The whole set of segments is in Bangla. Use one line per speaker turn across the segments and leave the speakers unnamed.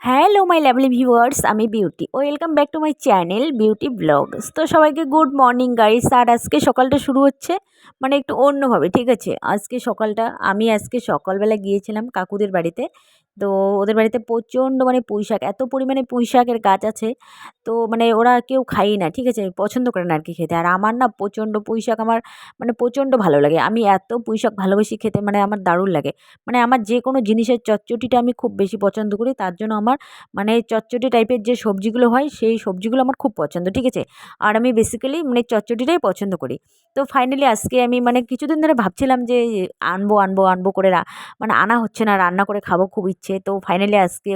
হ্যালো মাই লাভলি ভিউয়ার্স, আমি Beauty. Welcome back to my channel Beauty blogs. তো সবাইকে গুড মর্নিং গাইস। আর আজকে সকালটা শুরু হচ্ছে মানে একটু অন্যভাবে, ঠিক আছে। আজকে সকালবেলা গিয়েছিলাম কাকুদের বাড়িতে। তো ওদের বাড়িতে প্রচণ্ড মানে পুঁই শাক, এত পরিমাণে পুঁই শাকের গাছ আছে। তো মানে ওরা কেউ খায়ই না, ঠিক আছে, পছন্দ করে না আর কি খেতে। আর আমার না প্রচণ্ড পুঁই শাক আমার মানে প্রচণ্ড ভালো লাগে। আমি এত পুঁই শাক ভালোবাসি খেতে, মানে আমার দারুণ লাগে। মানে আমার যে কোনো জিনিসের চটচটিটা আমি খুব বেশি পছন্দ করি। তার জন্য আমার মানে চটচটি টাইপের যে সবজিগুলো হয় সেই সবজিগুলো আমার খুব পছন্দ, ঠিক আছে। আর আমি বেসিক্যালি মানে চটচটিটাই পছন্দ করি। তো ফাইনালি আজকে আমি মানে কিছুদিন ধরে ভাবছিলাম যে আনবো আনবো আনবো করে মানে আনা হচ্ছে না, রান্না করে খাবো খুব ইচ্ছে। তো ফাইনালি আজকে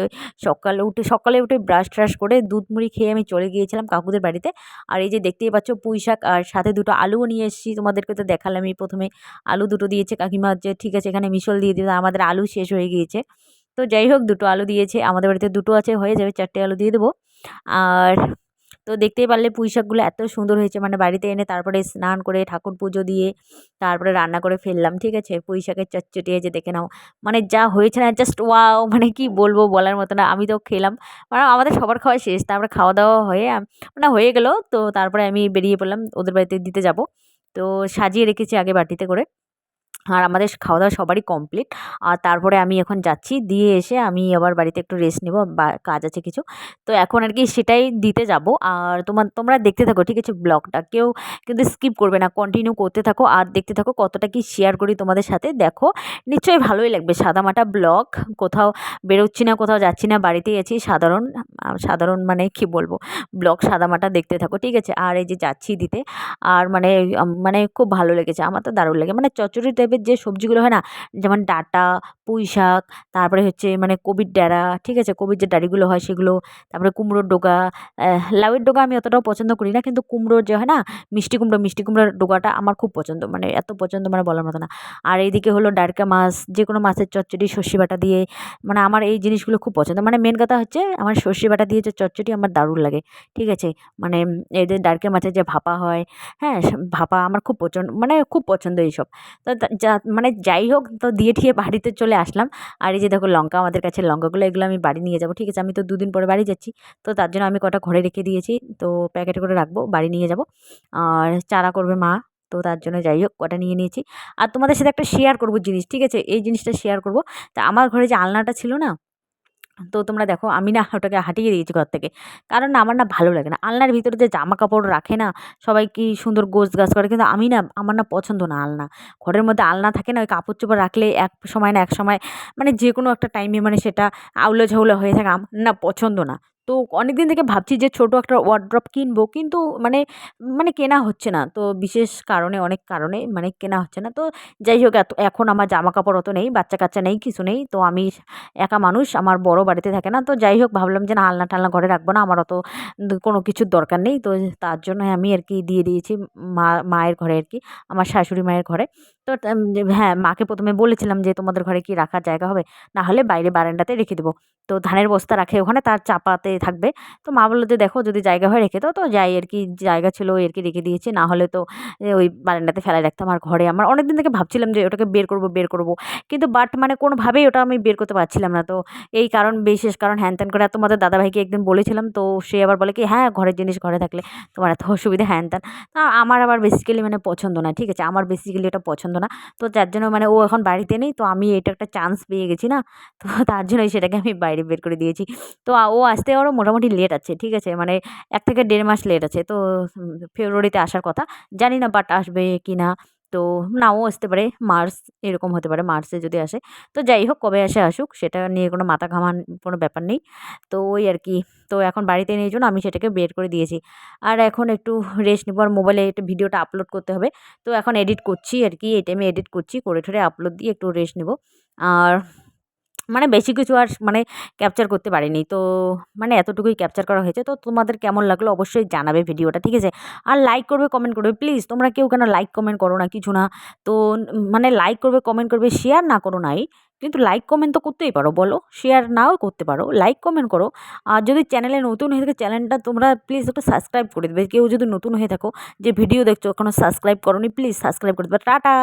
সকালে উঠে ব্রাশ ট্রাশ করে দুধ মুড়ি খেয়ে আমি চলে গিয়েছিলাম কাকুদের বাড়িতে। আর এই যে দেখতেই পাচ্ছ পুঁই শাক, আর সাথে দুটো আলুও নিয়ে এসেছি। তোমাদেরকে তো দেখালামই প্রথমে, আলু দুটো দিয়েছে কাকিমা, যে ঠিক আছে এখানে মিশল দিয়ে দিবে, আমাদের আলু শেষ হয়ে গিয়েছে। তো যাই হোক, দুটো আলু দিয়েছে, আমাদের বাড়িতে দুটো আছে, হয়ে যাবে, 4টে আলু দিয়ে দেবো। আর তো দেখতেই পারলে পুঁই শাকগুলো এত সুন্দর হয়েছে, মানে বাড়িতে এনে তারপরে স্নান করে ঠাকুর পুজো দিয়ে তারপরে রান্না করে ফেললাম, ঠিক আছে। পুঁই শাকের চটচটি যে দেখে নাও, মানে যা হয়েছে না, জাস্ট ওয়াও, মানে কি বলবো, বলার মতো না। আমি তো খেলাম, মানে আমাদের সবার খাওয়া শেষ, তারপরে খাওয়া দাওয়া হয়ে মানে হয়ে গেল। তো তারপরে আমি বেরিয়ে পড়লাম, ওদের বাড়িতে দিতে যাব। তো সাজিয়ে রেখেছি আগে বাটিতে করে। আর আমাদের খাওয়া দাওয়া সবারই কমপ্লিট। আর তারপরে আমি এখন যাচ্ছি, দিয়ে এসে আমি আবার বাড়িতে একটু রেস্ট নেব, বা কাজ আছে কিছু। তো এখন আর কি সেটাই দিতে যাব। আর তোমরা দেখতে থাকো, ঠিক আছে, ব্লগটা কেউ কিন্তু স্কিপ করবে না, কন্টিনিউ করতে থাকো আর দেখতে থাকো কতটা কি শেয়ার করি তোমাদের সাথে। দেখো নিশ্চয়ই ভালোই লাগবে, সাদামাটা ব্লগ, কোথাও বেরোচ্ছি না, কোথাও যাচ্ছি না, বাড়িতেই আছি, সাধারণ সাধারণ মানে কি বলবো, ব্লগ সাদামাটা দেখতে থাকো, ঠিক আছে। আর এই যে যাচ্ছি দিতে, আর মানে খুব ভালো লেগেছে, আমার তো দারুণ লাগে। মানে চচ্চড়ি টাইপের যে সবজিগুলো হয় না, যেমন ডাঁটা, পুঁই শাক, তারপরে হচ্ছে মানে কবির ডেরা, ঠিক আছে, কবির যে ডাঁড়িগুলো হয় সেগুলো, তারপরে কুমড়োর ডোগা, লাউয়ের ডোগা আমি অতটাও পছন্দ করি না, কিন্তু কুমড়োর যে হয় না, মিষ্টি কুমড়োর ডোগাটা আমার খুব পছন্দ, মানে এত পছন্দ মানে বলার মতো না। আর এইদিকে হলো ডাঁড়কা মাছ, যে কোনো মাছের চচ্চড়ি সর্ষে বাটা দিয়ে, মানে আমার এই জিনিসগুলো খুব পছন্দ। মানে মেন কথা হচ্ছে আমার সর্ষে বাটা দিয়ে যে চচ্চড়ি আমার দারুণ লাগে, ঠিক আছে। মানে এই যে ডাঁড়কা মাছের যে ভাপা হয়, হ্যাঁ, ভাপা আমার খুব মানে খুব পছন্দ এইসব। তো মানে যাই হোক, তো দিয়ে ঠিয়ে বাড়িতে চলে আসলাম। আর এই যে দেখো লঙ্কা, আমাদের কাছে লঙ্কাগুলো, এগুলো আমি বাড়ি নিয়ে যাবো, ঠিক আছে। আমি তো দুদিন পরে বাড়ি যাচ্ছি, তো তার জন্য আমি কটা ঘরে রেখে দিয়েছি, তো প্যাকেটে করে রাখবো, বাড়ি নিয়ে যাব। আর চারা করবে মা, তো তার জন্য যাই হোক কটা নিয়ে নিয়েছি। আর তোমাদের সাথে একটা শেয়ার করবো জিনিস, ঠিক আছে, এই জিনিসটা শেয়ার করবো। তা আমার ঘরে যে আলনাটা ছিল না, তো তোমরা দেখো আমি না ওটাকে হাঁটিয়ে দিয়েছি ঘর থেকে। কারণ না আমার না ভালো লাগে না, আলনার ভিতরে যে জামা কাপড় রাখে না সবাই, কি সুন্দর গোছগাছ করে, কিন্তু আমি না, আমার না পছন্দ না আলনা। ঘরের মধ্যে আলনা থাকে না, ওই কাপড় চোপড় রাখলে এক সময় না এক সময় মানে যে কোনো একটা টাইমে মানে সেটা আউলে ঝাউলে হয়ে থাকে, আমার না পছন্দ না। তো অনেকদিন থেকে ভাবছি যে ছোট একটা ওয়ার্ড্রপ কিনবো, কিন্তু মানে মানে কেনা হচ্ছে না, তো বিশেষ কারণে, অনেক কারণে মানে কেনা হচ্ছে না। তো যাই হোক, এখন আমার জামা কাপড় অত নেই, বাচ্চা কাচ্চা নেই, কিছু নেই, তো আমি একা মানুষ, আমার বড় বাড়িতে থাকে না। তো যাই হোক, ভাবলাম যে না, আলনা টালনা ঘরে রাখবো না, আমার অত কোনো কিছুর দরকার নেই। তো তার জন্য আমি আর কি দিয়ে দিয়েছি মায়ের ঘরে আর কি, আমার শাশুড়ি মায়ের ঘরে। তো হ্যাঁ, মাকে প্রথমে বলেছিলাম যে তোমাদের ঘরে কি রাখার জায়গা হবে, না হলে বাইরে বারান্দাতে রেখে দেবো। তো ধানের বস্তা রাখে ওখানে, তার চাপাতে থাকবে। তো মা বললো যে দেখো যদি জায়গা হয় রেখে দাও, তো যাই আর কি, জায়গা ছিল আর কি রেখে দিয়েছি, না হলে তো ওই বারান্দাতে ফেলায় রাখতাম। আর ঘরে আমার অনেকদিন থেকে ভাবছিলাম যে ওটাকে বের করব, কিন্তু বাট মানে কোনোভাবেই ওটা আমি বের করতে পারছিলাম না। তো এই কারণ, বিশেষ কারণ, হ্যান ত্যান করে। আর তোমাদের দাদাভাইকে একদিন বলেছিলাম, তো সে আবার বলে কি, হ্যাঁ ঘরের জিনিস ঘরে থাকলে তোমার এত অসুবিধা, হ্যান ত্যান। তা আমার আবার বেসিক্যালি মানে পছন্দ না, ঠিক আছে, আমার বেসিক্যালি এটা পছন্দ না। তো যার জন্য মানে ও এখন বাড়িতে নেই, তো আমি এটা একটা চান্স পেয়ে গেছি না, তো তার জন্যই সেটাকে আমি বাইরে বের করে দিয়েছি। তো ও আসতে আরও মোটামুটি লেট আছে, ঠিক আছে, মানে 1 থেকে 1.5 মাস লেট আছে। তো ফেব্রুয়ারিতে আসার কথা, জানি না বাট আসবে কি না। তো নাও আসতে পারে, মার্চ এরকম হতে পারে, মার্চে যদি আসে। তো যাই হোক, কবে আসে আসুক, সেটা নিয়ে কোনো মাথা ঘামান কোনো ব্যাপার নেই। তো ওই আর কি, তো এখন বাড়িতে নেই জন্য আমি সেটাকে বের করে দিয়েছি। আর এখন একটু রেস্ট নেবো, আর মোবাইলে একটু ভিডিওটা আপলোড করতে হবে। তো এখন এডিট করছি আর কি, এই টাইমে এডিট করছি, করে ঠরে আপলোড দিয়ে একটু রেস্ট নেবো। আর মানে বেশি কিছু আর মানে ক্যাপচার করতে পারিনি। তো মানে এতটুকুই ক্যাপচার করা হয়েছে। তো তোমাদের কেমন লাগলো অবশ্যই জানাবে ভিডিওটা, ঠিক আছে। আর লাইক করবে, কমেন্ট করবে প্লিজ। তোমরা কেউ কেন লাইক কমেন্ট করো না, কিছু না। তো মানে লাইক করবে, কমেন্ট করবে, শেয়ার না করো নাই, কিন্তু লাইক কমেন্ট তো করতেই পারো, বলো, শেয়ার নাও করতে পারো, লাইক কমেন্ট করো। আর যদি চ্যানেলে নতুন হয়ে থাকে, চ্যানেলটা তোমরা প্লিজ একটু সাবস্ক্রাইব করে দেবে। কেউ যদি নতুন হয়ে থাকো, যে ভিডিও দেখছো এখনও সাবস্ক্রাইব করোনি, প্লিজ সাবস্ক্রাইব করে দেবে। টাটা।